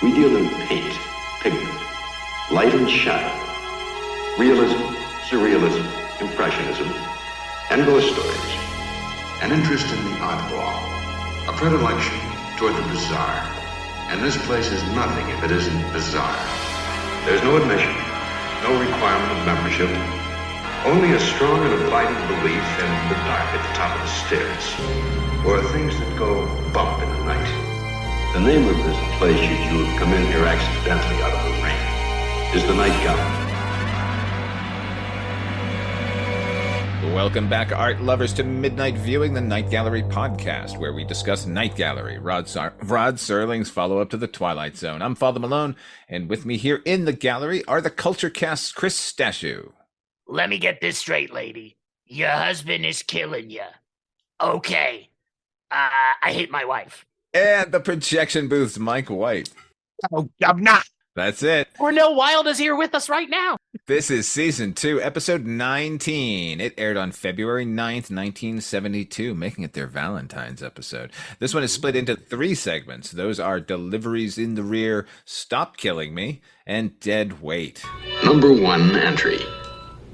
We deal in paint, pigment, light and shadow, realism, surrealism, impressionism, and ghost stories. An interest in the oddball, a predilection toward the bizarre. And this place is nothing if it isn't bizarre. There's no admission, no requirement of membership, only a strong and abiding belief in the dark at the top of the stairs, or things that go bump in the night. The name of this place, should you have come in here accidentally out of the rain, is the Night Gallery. Welcome back, art lovers, to Midnight Viewing, the Night Gallery podcast, where we discuss Night Gallery, Rod Serling's follow-up to The Twilight Zone. I'm Father Malone, and with me here in the gallery are the Culture Cast's Chris Stashew. Let me get this straight, lady. Your husband is killing you. Okay. I hate my wife. And the Projection Booth's Mike White. Oh, I'm not. That's it. Cornell Wilde is here with us right now. This is Season 2, Episode 19. It aired on February 9th, 1972, making it their Valentine's episode. This one is split into 3 segments. Those are Deliveries in the Rear, Stop Killing Me, and Dead Weight. Number 1 entry.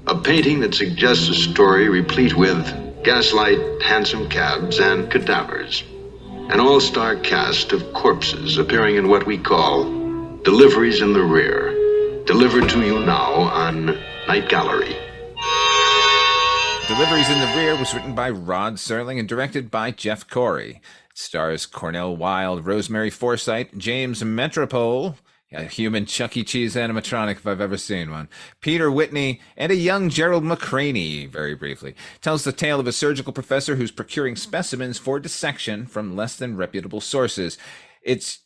A painting that suggests a story replete with gaslight, hansom cabs, and cadavers. An all-star cast of corpses appearing in what we call Deliveries in the Rear. Delivered to you now on Night Gallery. Deliveries in the Rear was written by Rod Serling and directed by Jeff Corey. It stars Cornell Wilde, Rosemary Forsythe, James Metropole, a human Chuck E. Cheese animatronic if I've ever seen one, Peter Whitney, and a young Gerald McCraney, very briefly. Tells the tale of a surgical professor who's procuring specimens for dissection from less than reputable sources. It's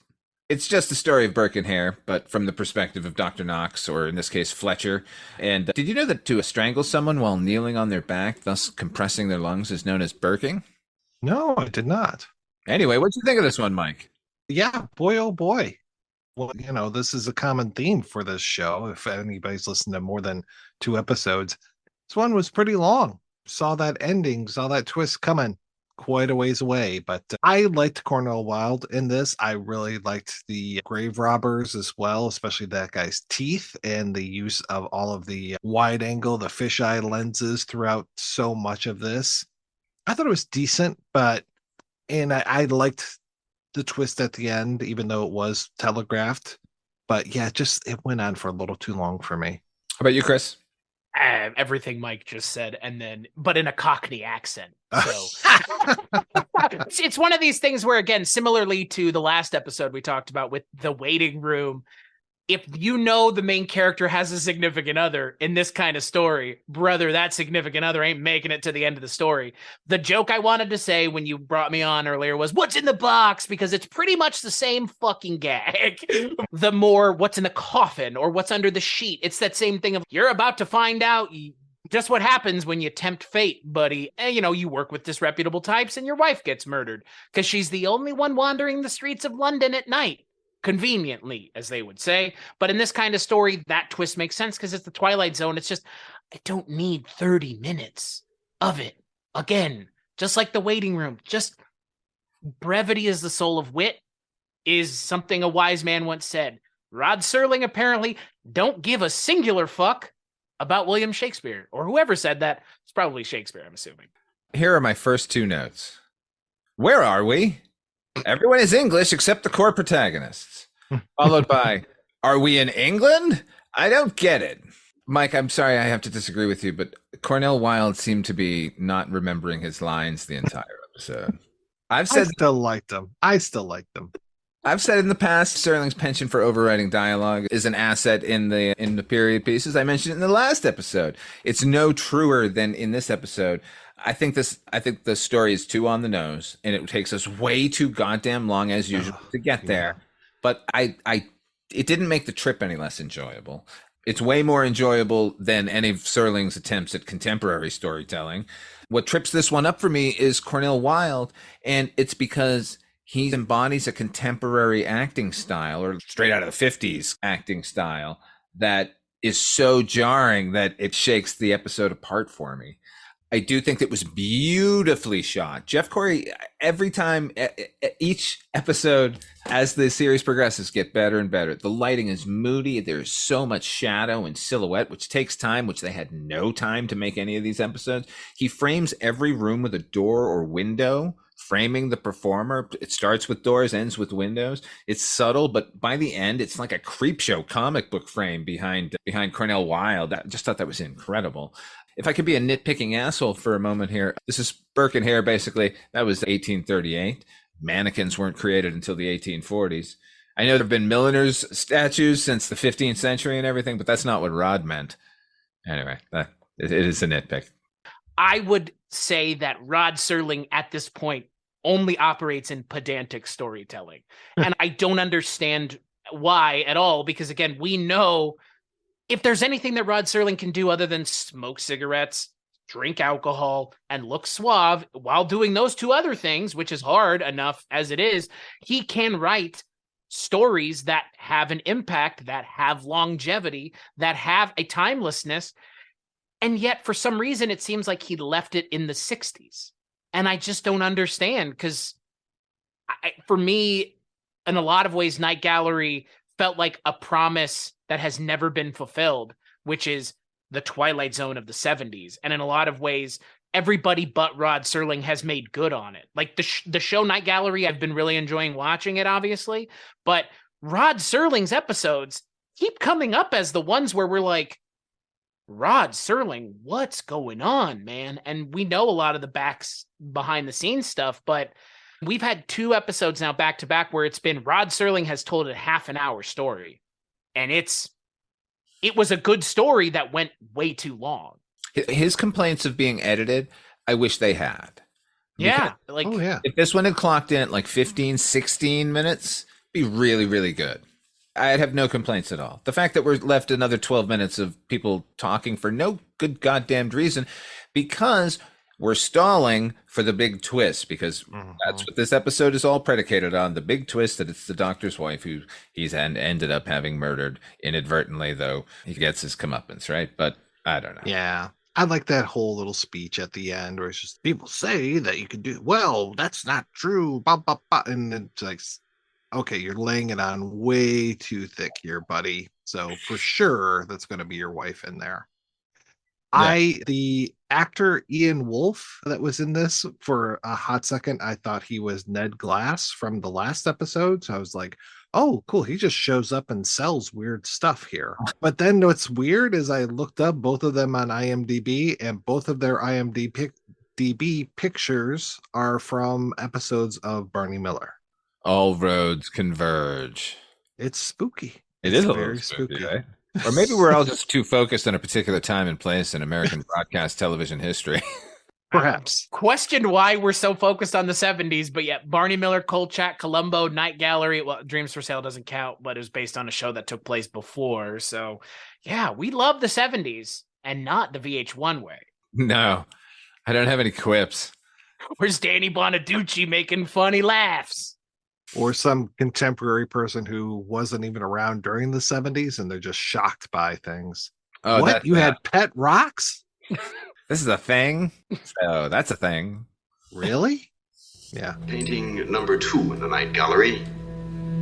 just the story of Burke and Hare, but from the perspective of Dr. Knox, or in this case, Fletcher. And did you know that to strangle someone while kneeling on their back, thus compressing their lungs, is known as burking? No, I did not. Anyway, what'd you think of this one, Mike? Yeah, boy, oh boy. Well, you know, this is a common theme for this show. If anybody's listened to more than 2 episodes, this one was pretty long. Saw that ending, saw that twist coming quite a ways away. But I liked Cornell Wilde in this. I really liked the grave robbers as well, especially that guy's teeth and the use of all of the wide angle, the fisheye lenses throughout so much of this. I thought it was decent, and I liked the twist at the end, even though it was telegraphed. But yeah, it went on for a little too long for me. How about you, Chris? Everything Mike just said, but in a Cockney accent. So it's one of these things where, again, similarly to the last episode we talked about with the waiting room, if you know the main character has a significant other in this kind of story, brother, that significant other ain't making it to the end of the story. The joke I wanted to say when you brought me on earlier was, what's in the box? Because it's pretty much the same fucking gag. The more what's in the coffin or what's under the sheet. It's that same thing of, you're about to find out just what happens when you tempt fate, buddy. And, you work with disreputable types and your wife gets murdered because she's the only one wandering the streets of London at night. Conveniently, as they would say. But in this kind of story, that twist makes sense because it's the Twilight Zone. It's just, I don't need 30 minutes of it. Again, just like the waiting room, just brevity is the soul of wit, is something a wise man once said. Rod Serling apparently don't give a singular fuck about William Shakespeare, or whoever said that. It's probably Shakespeare, I'm assuming. Here are my first 2 notes. Where are we? Everyone is English except the core protagonists. Followed by, are we in England? I don't get it. Mike, I'm sorry I have to disagree with you, but Cornell Wilde seemed to be not remembering his lines the entire episode. I still liked them. I've said in the past, Serling's penchant for overwriting dialogue is an asset in the period pieces. I mentioned it in the last episode. It's no truer than in this episode. I think the story is too on the nose, and it takes us way too goddamn long as usual to get there. But it didn't make the trip any less enjoyable. It's way more enjoyable than any of Serling's attempts at contemporary storytelling. What trips this one up for me is Cornell Wilde, and it's because he embodies a contemporary acting style, or straight out of the 50s acting style, that is so jarring that it shakes the episode apart for me. I do think it was beautifully shot. Jeff Corey, every time, each episode, as the series progresses, get better and better. The lighting is moody. There's so much shadow and silhouette, which takes time, which they had no time to make any of these episodes. He frames every room with a door or window, framing the performer. It starts with doors, ends with windows. It's subtle, but by the end, it's like a Creepshow comic book frame behind Cornell Wilde. I just thought that was incredible. If I could be a nitpicking asshole for a moment here, this is Burke and Hare, basically. That was 1838. Mannequins weren't created until the 1840s. I know there have been milliners' statues since the 15th century and everything, but that's not what Rod meant. Anyway, it is a nitpick. I would say that Rod Serling at this point only operates in pedantic storytelling. And I don't understand why at all, because again, we know if there's anything that Rod Serling can do other than smoke cigarettes, drink alcohol, and look suave while doing those two other things, which is hard enough as it is, he can write stories that have an impact, that have longevity, that have a timelessness. And yet, for some reason, it seems like he left it in the 60s. And I just don't understand, because for me, in a lot of ways, Night Gallery felt like a promise that has never been fulfilled, which is the Twilight Zone of the 70s. And in a lot of ways, everybody but Rod Serling has made good on it. Like the show Night Gallery, I've been really enjoying watching it, obviously. But Rod Serling's episodes keep coming up as the ones where we're like, Rod Serling, what's going on, man? And we know a lot of the behind the scenes stuff, but we've had 2 episodes now back to back where it's been Rod Serling has told a half an hour story. And it was a good story that went way too long. His complaints of being edited, I wish they had. Yeah. If this one had clocked in at like 15, 16 minutes, it'd be really, really good. I'd have no complaints at all. The fact that we're left another 12 minutes of people talking for no good goddamn reason, because we're stalling for the big twist, because that's what this episode is all predicated on, the big twist that it's the doctor's wife who he's ended up having murdered inadvertently, though he gets his comeuppance, right? But I don't know. Yeah. I like that whole little speech at the end where it's just, people say that you can do, well, that's not true. Bah, bah, bah. And it's like, okay, you're laying it on way too thick here, buddy. So for sure, that's going to be your wife in there. Yeah. The actor Ian Wolfe that was in this, for a hot second, I thought he was Ned Glass from the last episode. So I was like, oh, cool. He just shows up and sells weird stuff here. But then what's weird is I looked up both of them on IMDb, and both of their IMDb pictures are from episodes of Barney Miller. All roads converge. It's spooky. It is very spooky. Right? Or maybe we're all just too focused on a particular time and place in American broadcast television history. Perhaps. Questioned why we're so focused on the 70s, but yet Barney Miller, Kolchak, Columbo, Night Gallery, well, Dreams for Sale doesn't count, but it was based on a show that took place before. So, yeah, we love the 70s and not the VH1 way. No, I don't have any quips. Where's Danny Bonaducci making funny laughs? Or some contemporary person who wasn't even around during the 70s and they're just shocked by things. Oh, what? You had pet rocks? This is a thing? Oh, that's a thing. Really? Yeah. Painting number 2 in the Night Gallery,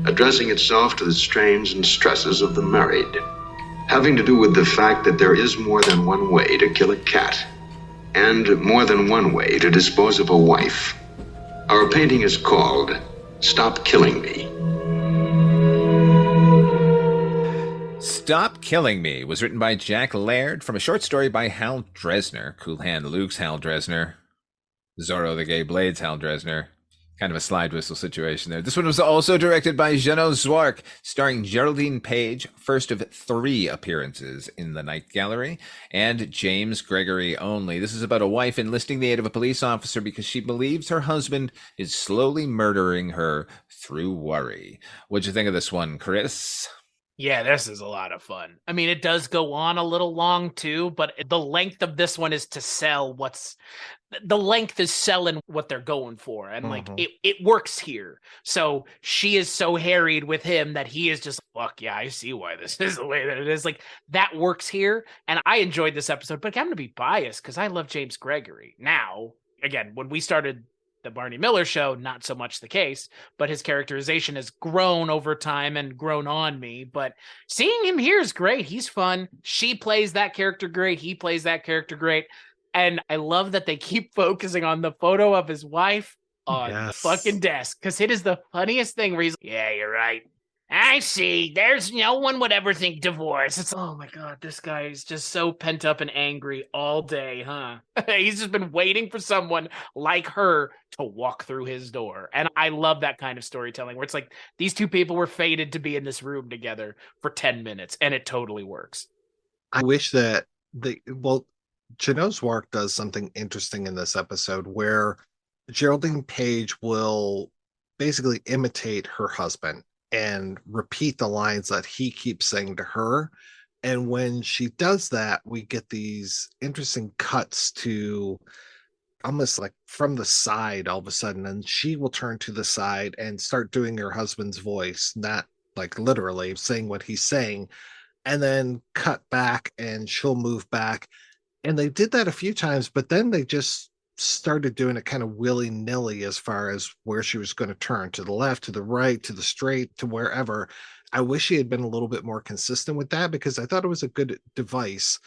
addressing itself to the strains and stresses of the married, having to do with the fact that there is more than one way to kill a cat, and more than one way to dispose of a wife. Our painting is called Stop Killing Me. Stop Killing Me was written by Jack Laird from a short story by Hal Dresner. Cool Hand Luke's Hal Dresner. Zorro the Gay Blades Hal Dresner. Kind of a slide whistle situation there. This one was also directed by Jeannot Zwark, starring Geraldine Page, first of 3 appearances in the Night Gallery, and James Gregory only. This is about a wife enlisting the aid of a police officer because she believes her husband is slowly murdering her through worry. What'd you think of this one, Chris? Yeah, this is a lot of fun. I mean, it does go on a little long too, but the length of this one is to sell the length is selling what they're going for. And like it works here. So she is so harried with him that he is just, fuck yeah, I see why this is the way that it is. Like that works here. And I enjoyed this episode, but I'm going to be biased because I love James Gregory. Now, again, when we started the Barney Miller show, not so much the case, but his characterization has grown over time and grown on me. But seeing him here is great. He's fun. She plays that character great. He plays that character great. And I love that they keep focusing on the photo of his wife on the fucking desk, because it is the funniest thing where he's like, yeah, you're right. I see. There's no one would ever think divorce. It's, oh my God, this guy is just so pent up and angry all day, huh? He's just been waiting for someone like her to walk through his door. And I love that kind of storytelling where it's like these two people were fated to be in this room together for 10 minutes, and it totally works. I wish that Jano Zwark does something interesting in this episode where Geraldine Page will basically imitate her husband and repeat the lines that he keeps saying to her. And when she does that, we get these interesting cuts to almost like from the side all of a sudden. And she will turn to the side and start doing her husband's voice, not like literally saying what he's saying, and then cut back and she'll move back. And they did that a few times, but then they just started doing it kind of willy-nilly as far as where she was going to turn, to the left, to the right, to the straight, to wherever. I wish she had been a little bit more consistent with that, because I thought it was a good device.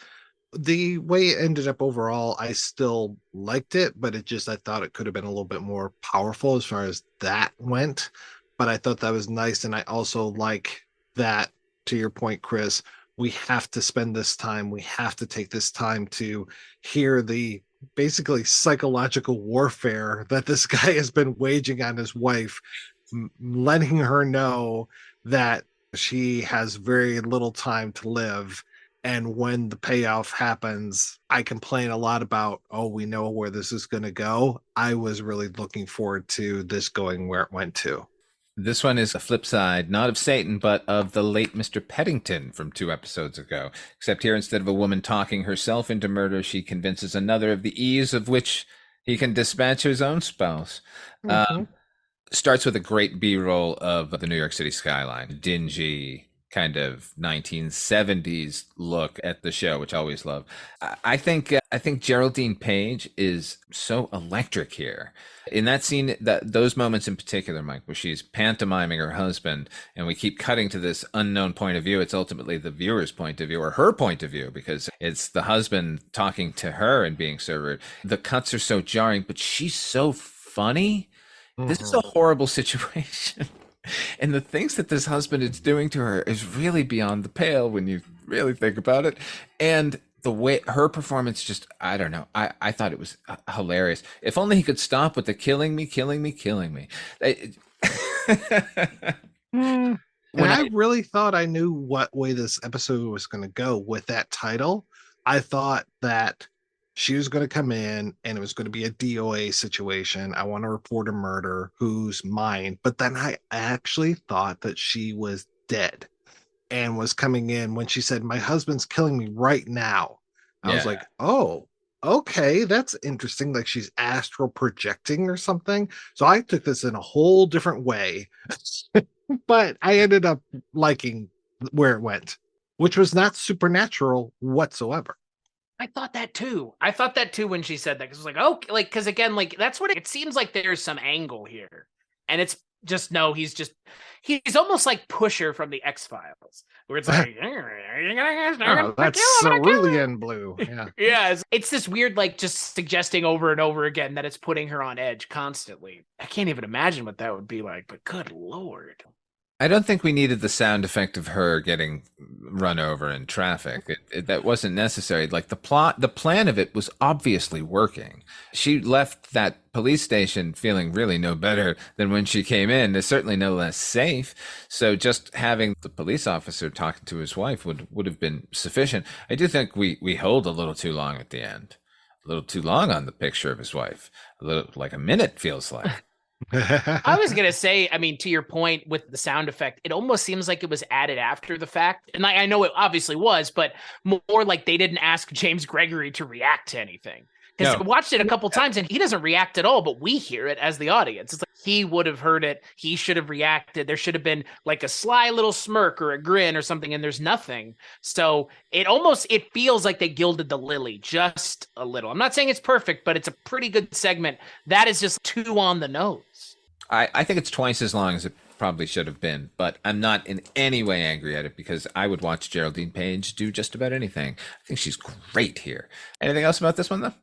The way it ended up overall, I still liked it, but I thought it could have been a little bit more powerful as far as that went. But I thought that was nice. And I also like that, to your point, Chris, we have to spend this time, we have to take this time to hear the basically psychological warfare that this guy has been waging on his wife, letting her know that she has very little time to live. And when the payoff happens, I complain a lot about, oh, we know where this is going to go. I was really looking forward to this going where it went to. This one is a flip side, not of Satan, but of the late Mr. Peddington from 2 episodes ago. Except here, instead of a woman talking herself into murder, she convinces another of the ease of which he can dispatch his own spouse. Starts with a great B-roll of the New York City skyline, dingy, kind of 1970s look at the show, which I always love. I think Geraldine Page is so electric here. In that scene, those moments in particular, Mike, where she's pantomiming her husband and we keep cutting to this unknown point of view, it's ultimately the viewer's point of view, or her point of view, because it's the husband talking to her and being so rude. The cuts are so jarring, but she's so funny. This is a horrible situation. And the things that this husband is doing to her is really beyond the pale when you really think about it. And the way her performance, just, I don't know. I thought it was hilarious. If only he could stop with the killing me. I really thought I knew what way this episode was going to go with that title. I thought that she was going to come in and it was going to be a DOA situation. I want to report a murder. Who's mine? But then I actually thought that she was dead and was coming in when she said, my husband's killing me right now. I was like, oh, okay, that's interesting. Like she's astral projecting or something. So I took this in a whole different way, but I ended up liking where it went, which was not supernatural whatsoever. I thought that too. When she said that, because it was like, oh, like, because again, like that's what it seems like. There's some angle here, and it's just no. He's almost like Pusher from the X-Files, where it's like, that's cerulean blue. Yeah, yeah. It's this weird, like, just suggesting over and over again that it's putting her on edge constantly. I can't even imagine what that would be like. But good Lord. I don't think we needed the sound effect of her getting run over in traffic. That wasn't necessary. Like the plan of it was obviously working. She left that police station feeling really no better than when she came in. There's certainly no less safe. So just having the police officer talking to his wife would have been sufficient. I do think we hold a little too long at the end. A little too long on the picture of his wife. A little, like a minute feels like. I was gonna say, I mean, to your point with the sound effect, it almost seems like it was added after the fact, and I know it obviously was, but more like they didn't ask James Gregory to react to anything. Because I watched it a couple times and he doesn't react at all, but we hear it as the audience. It's like he would have heard it. He should have reacted. There should have been like a sly little smirk or a grin or something, and there's nothing. So it feels like they gilded the lily just a little. I'm not saying it's perfect, but it's a pretty good segment. That is just too on the nose. I think it's twice as long as it probably should have been, but I'm not in any way angry at it because I would watch Geraldine Page do just about anything. I think she's great here. Anything else about this one, though?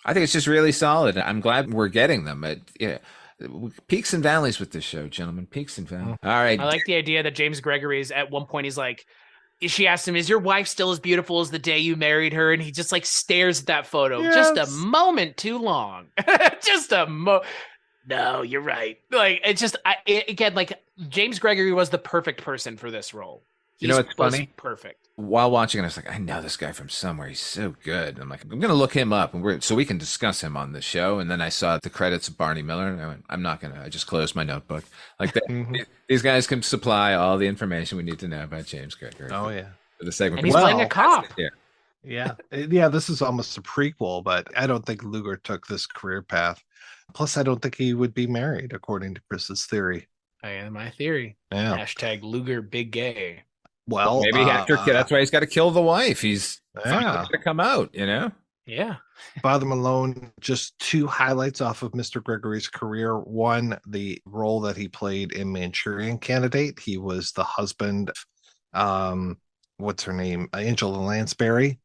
I think it's just really solid. I'm glad we're getting them. Peaks and valleys with this show, gentlemen. Peaks and valleys. All right. I like the idea that James Gregory is at one point, he's like, she asked him, is your wife still as beautiful as the day you married her? And he just like stares at that photo just a moment too long. No, you're right. Like, it's just, again, like James Gregory was the perfect person for this role. You know what's funny? Perfect. While watching it, I was like, I know this guy from somewhere. He's so good. I'm like, I'm going to look him up so we can discuss him on the show. And then I saw the credits of Barney Miller, and I went, I'm not going to. I just closed my notebook. Like these guys can supply all the information we need to know about James Gregory. Oh yeah, for the segment. And he's playing a cop. Yeah. This is almost a prequel, but I don't think Luger took this career path. Plus, I don't think he would be married, according to Chris's theory. My theory. Yeah. Hashtag Luger big gay. Well, maybe after that's why he's got to kill the wife. He's finally to come out, Yeah. Father Malone, just two highlights off of Mr. Gregory's career. One, the role that he played in Manchurian Candidate. He was the husband, what's her name? Angela Lansbury.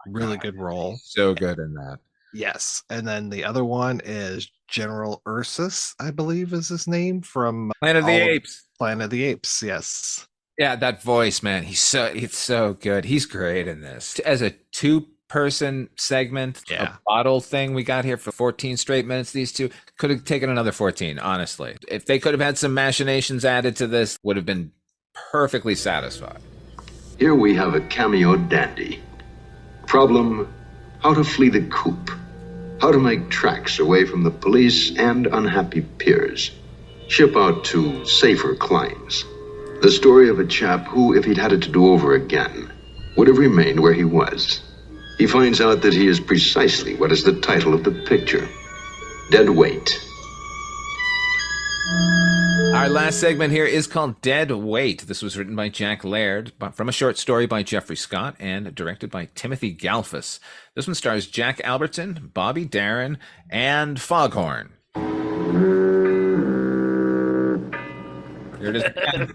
Really good role. So good in that. Yes. And then the other one is General Ursus, I believe is his name, from Planet of the Apes. Planet of the Apes, yes. Yeah, that voice, man. It's so good. He's great in this. As a two-person segment, a bottle thing we got here for 14 straight minutes, these two could have taken another 14, honestly. If they could have had some machinations added to this, would have been perfectly satisfied. Here we have a cameo dandy. Problem, how to flee the coop. How to make tracks away from the police and unhappy peers. Ship out to safer climes. The story of a chap who, if he'd had it to do over again, would have remained where he was. He finds out that he is precisely what is the title of the picture. Dead Weight. Our last segment here is called Dead Weight. This was written by Jack Laird from a short story by Jeffrey Scott and directed by Timothy Galfus. This one stars Jack Albertson, Bobby Darin, and Foghorn. Here it is again.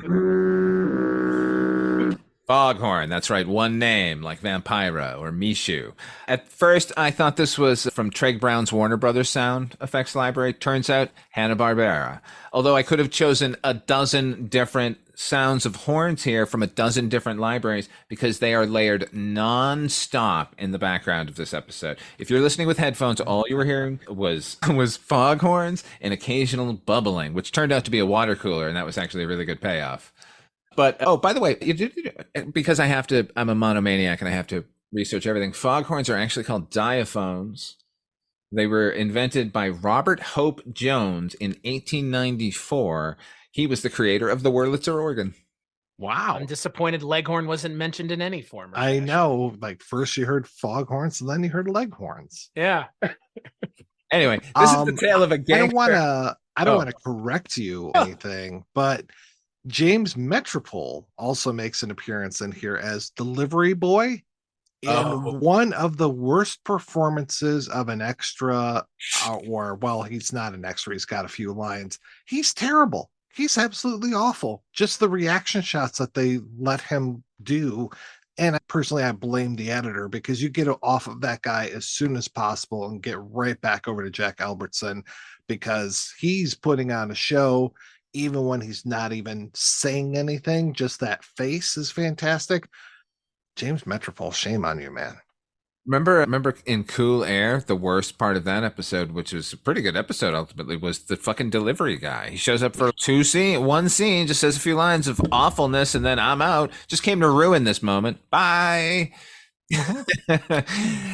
Foghorn, that's right, one name, like Vampira or Mishu. At first, I thought this was from Treg Brown's Warner Brothers sound effects library. Turns out, Hanna-Barbera. Although I could have chosen a dozen different sounds of horns here from a dozen different libraries because they are layered non-stop in the background of this episode. If you're listening with headphones, all you were hearing was foghorns and occasional bubbling, which turned out to be a water cooler, and that was actually a really good payoff. But, by the way, because I'm a monomaniac and I have to research everything, foghorns are actually called diaphones. They were invented by Robert Hope Jones in 1894. He was the creator of the Wurlitzer organ. Wow. I'm disappointed Leghorn wasn't mentioned in any form. I know. Like, first you heard foghorns, and then you heard leghorns. Yeah. Anyway, this is the tale of a gangster. I don't want to correct you or anything, but James Metropole also makes an appearance in here as delivery boy in one of the worst performances of an extra, he's not an extra. He's got a few lines. He's terrible. He's absolutely awful. Just the reaction shots that they let him do. And personally, I blame the editor because you get off of that guy as soon as possible and get right back over to Jack Albertson because he's putting on a show. Even when he's not even saying anything, just that face is fantastic. James Metropole, shame on you, man. Remember in Cool Air, the worst part of that episode, which was a pretty good episode ultimately, was the fucking delivery guy. He shows up for one scene, just says a few lines of awfulness, and then I'm out. Just came to ruin this moment. Bye.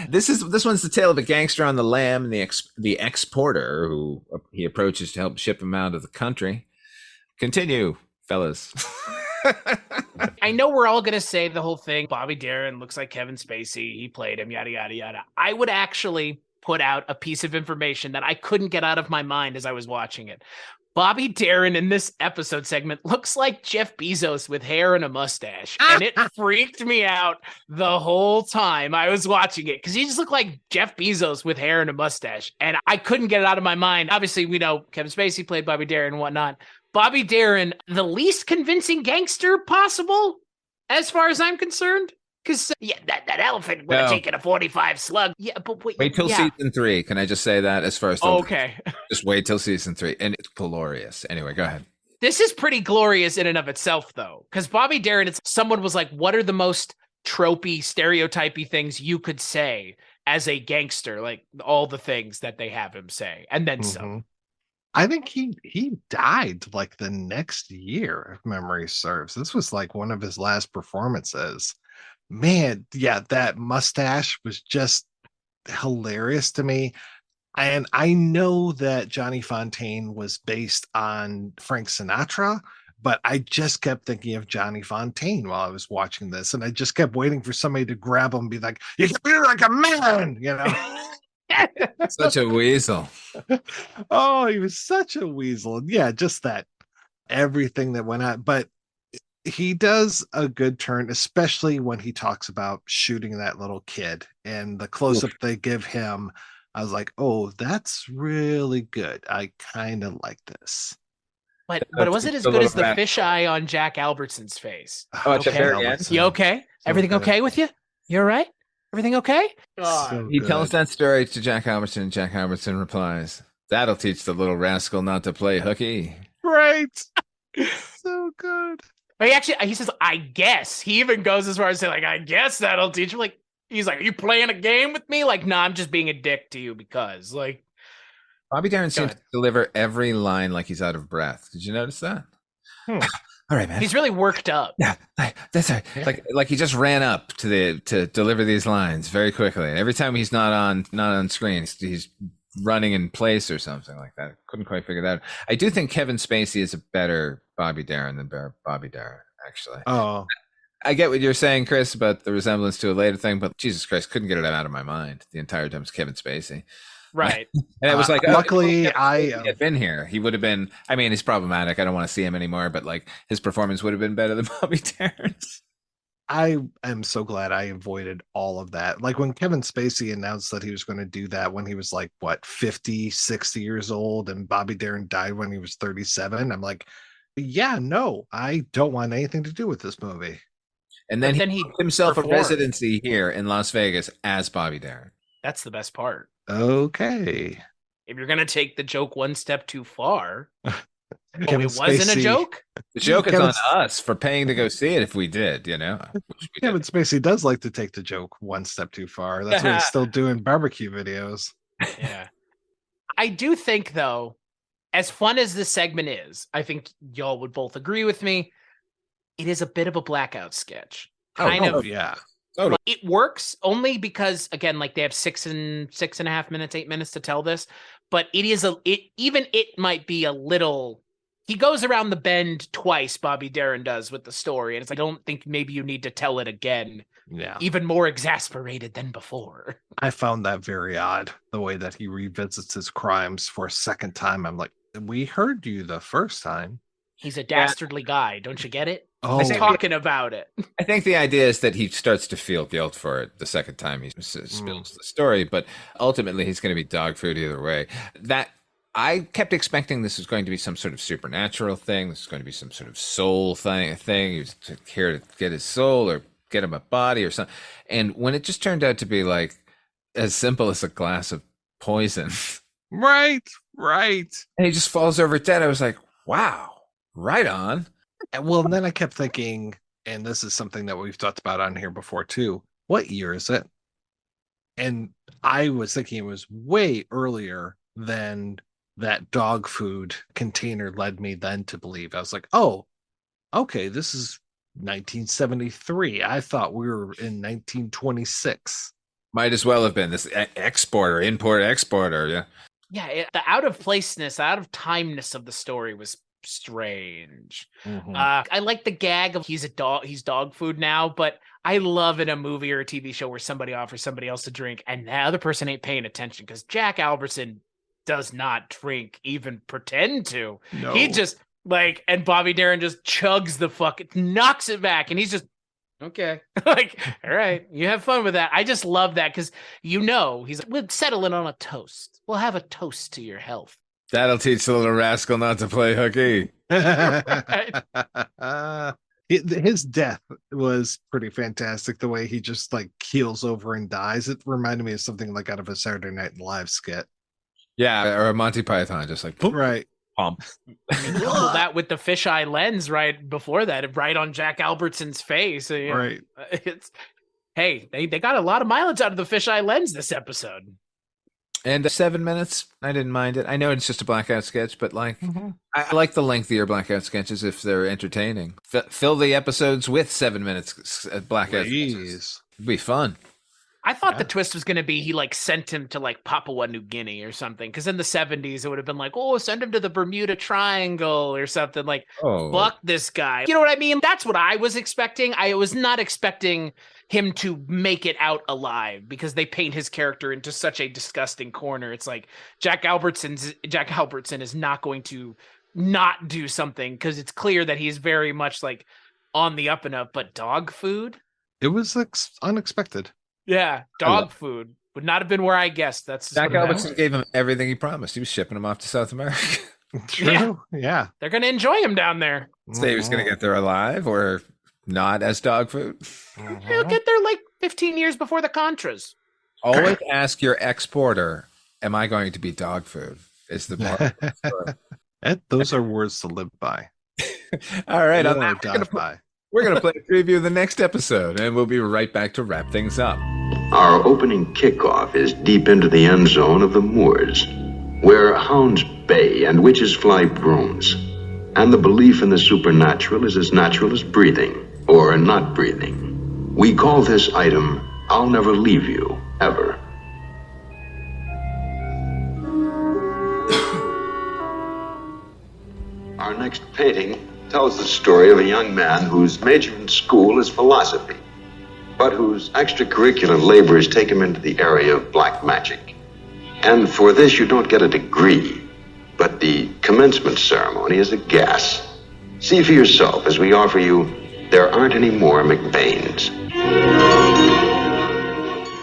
This one's the tale of a gangster on the lam and the exporter who he approaches to help ship him out of the country. Continue, fellas. I know we're all going to say the whole thing. Bobby Darin looks like Kevin Spacey. He played him, yada, yada, yada. I would actually put out a piece of information that I couldn't get out of my mind as I was watching it. Bobby Darin in this episode segment looks like Jeff Bezos with hair and a mustache. And it freaked me out the whole time I was watching it because he just looked like Jeff Bezos with hair and a mustache. And I couldn't get it out of my mind. Obviously, we know Kevin Spacey played Bobby Darin and whatnot. Bobby Darin, the least convincing gangster possible, as far as I'm concerned. Because that elephant would have taken a 45 slug. Yeah, but wait till season 3. Can I just say that as far as okay? Just wait till season 3, and it's glorious. Anyway, go ahead. This is pretty glorious in and of itself, though, because Bobby Darin, someone was like, "What are the most tropey, stereotypy things you could say as a gangster?" Like all the things that they have him say, and then some. I think he died like the next year, if memory serves. This was like one of his last performances. Man, yeah, that mustache was just hilarious to me. And I know that Johnny Fontaine was based on Frank Sinatra, but I just kept thinking of Johnny Fontaine while I was watching this. And I just kept waiting for somebody to grab him and be like, "You can be like a man," you know? Such a weasel. Oh, he was such a weasel. Yeah, just that everything that went on. But he does a good turn, especially when he talks about shooting that little kid and the close-up they give him. I was like, oh, that's really good. I kind of like this. But was it as good as the fisheye on Jack Albertson's face? Oh, okay. You okay? Everything okay with you? You all right? Everything okay? He tells that story to Jack Albertson, and Jack Albertson replies, "That'll teach the little rascal not to play hooky." Right. So good. He says, "I guess." He even goes as far as saying, like, "I guess that'll teach him." Like, he's like, "Are you playing a game with me?" Like, "No, I'm just being a dick to you because, like." Bobby Darin seems to deliver every line like he's out of breath. Did you notice that? All right, man. He's really worked up. Yeah, that's right. Yeah. Like he just ran up to deliver these lines very quickly. And every time he's not on screen, he's running in place or something like that. Couldn't quite figure that out. I do think Kevin Spacey is a better Bobby Darin than Bobby Darin, actually. Oh. I get what you're saying, Chris, about the resemblance to a later thing, but Jesus Christ, couldn't get it out of my mind the entire time. It's Kevin Spacey. Right. And it was like, luckily I had been here. He would have been, I mean, he's problematic. I don't want to see him anymore, but like his performance would have been better than Bobby Darin's. I am so glad I avoided all of that. Like when Kevin Spacey announced that he was going to do that when he was like, 50, 60 years old, and Bobby Darin died when he was 37. I'm like, yeah, no, I don't want anything to do with this movie. And then he put himself a residency here in Las Vegas as Bobby Darin. That's the best part. Okay. If you're going to take the joke one step too far, Kevin it wasn't a joke. The joke is on us for paying to go see it if we did, you know. Kevin Spacey does like to take the joke one step too far. That's why he's still doing barbecue videos. Yeah. I do think, though, as fun as this segment is, I think y'all would both agree with me, it is a bit of a blackout sketch. Yeah. Totally. It works only because, again, like they have 6.5 minutes, 8 minutes to tell this, but it might be a little. He goes around the bend twice. Bobby Darin does with the story, and it's like, I don't think maybe you need to tell it again. Yeah, even more exasperated than before. I found that very odd, the way that he revisits his crimes for a second time. I'm like, we heard you the first time. He's a dastardly guy. Don't you get it? Oh. He's talking about it. I think the idea is that he starts to feel guilt for it the second time he spills the story, but ultimately he's going to be dog food either way. That I kept expecting this was going to be some sort of supernatural thing. This is going to be some sort of soul thing. He was here to get his soul or get him a body or something. And when it just turned out to be like as simple as a glass of poison. Right. And he just falls over dead. I was like, wow. Right on. Well, and then I kept thinking, and this is something that we've talked about on here before too, what year is it? And I was thinking it was way earlier than that dog food container led me then to believe. I was like, oh, okay, this is 1973. I thought we were in 1926. Might as well have been this exporter, import exporter. Yeah. Yeah, the out of placeness, out of timeness of the story was strange. Mhm. I like the gag of he's dog food now, but I love in a movie or a TV show where somebody offers somebody else a drink and the other person ain't paying attention because Jack Albertson does not drink, even pretend to. No. He just and Bobby Darin just chugs the knocks it back, and he's just okay. Like, all right, you have fun with that. I just love that because he's like, we'll settle in on a toast. We'll have a toast to your health. That'll teach the little rascal not to play hooky. His death was pretty fantastic. The way he just keels over and dies. It reminded me of something like out of a Saturday Night Live skit. Yeah, or a Monty Python, just like boom, right. Pump. Couple that with the fisheye lens right before that, right on Jack Albertson's face. Right. Hey, they got a lot of mileage out of the fisheye lens this episode. And 7 minutes, I didn't mind it. I know it's just a blackout sketch, but I like the lengthier blackout sketches if they're entertaining. Fill the episodes with 7 minutes blackout sketches. It'd be fun. I thought the twist was going to be he sent him to Papua New Guinea or something. Because in the 70s, it would have been send him to the Bermuda Triangle or something. Fuck this guy. You know what I mean? That's what I was expecting. I was not expecting him to make it out alive because they paint his character into such a disgusting corner. It's like Jack Albertson is not going to not do something because it's clear that he's very much on the up and up. But dog food? It was unexpected. Yeah, dog food would not have been where I guessed. That's Jack Albertson gave him everything he promised. He was shipping him off to South America. True. Yeah. They're going to enjoy him down there. Say he was going to get there alive or not as dog food. He'll get there 15 years before the Contras. Always ask your exporter, am I going to be dog food? Is the bar. Those are words to live by. All right. We're going to play a preview of the next episode, and we'll be right back to wrap things up. Our opening kickoff is deep into the end zone of the moors, where hounds bay and witches fly brooms. And the belief in the supernatural is as natural as breathing, or not breathing. We call this item, I'll Never Leave You, Ever. Our next painting tells the story of a young man whose major in school is philosophy, but whose extracurricular labors take him into the area of black magic. And for this, you don't get a degree, but the commencement ceremony is a gas. See for yourself as we offer you There Aren't Any More McBains.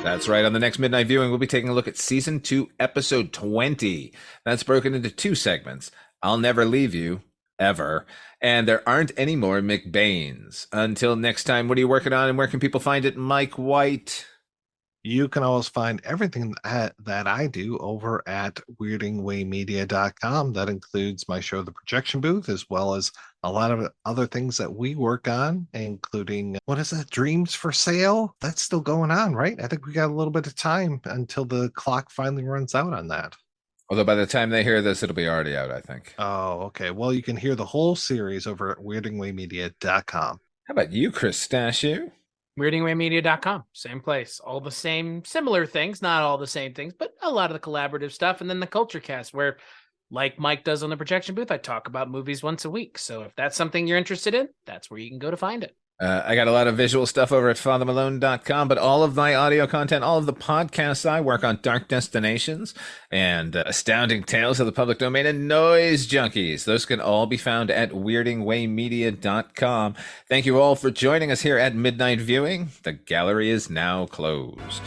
That's right. On the next Midnight Viewing, we'll be taking a look at Season 2, Episode 20. That's broken into 2 segments. I'll Never Leave You, Ever. And There Aren't Any More McBains. Until next time, what are you working on and where can people find it, Mike White? You can always find everything that I do over at weirdingwaymedia.com. That includes my show, The Projection Booth, as well as a lot of other things that we work on, including, what is that, Dreams for Sale? That's still going on, right? I think we got a little bit of time until the clock finally runs out on that. Although by the time they hear this, it'll be already out, I think. Oh, okay. Well, you can hear the whole series over at weirdingwaymedia.com. How about you, Chris Stashew? weirdingwaymedia.com, same place. All the same, similar things, not all the same things, but a lot of the collaborative stuff. And then the Culture Cast, where, like Mike does on the Projection Booth, I talk about movies once a week. So if that's something you're interested in, that's where you can go to find it. I got a lot of visual stuff over at fathermalone.com, but all of my audio content, all of the podcasts I work on, Dark Destinations and Astounding Tales of the Public Domain and Noise Junkies. Those can all be found at weirdingwaymedia.com. Thank you all for joining us here at Midnight Viewing. The gallery is now closed.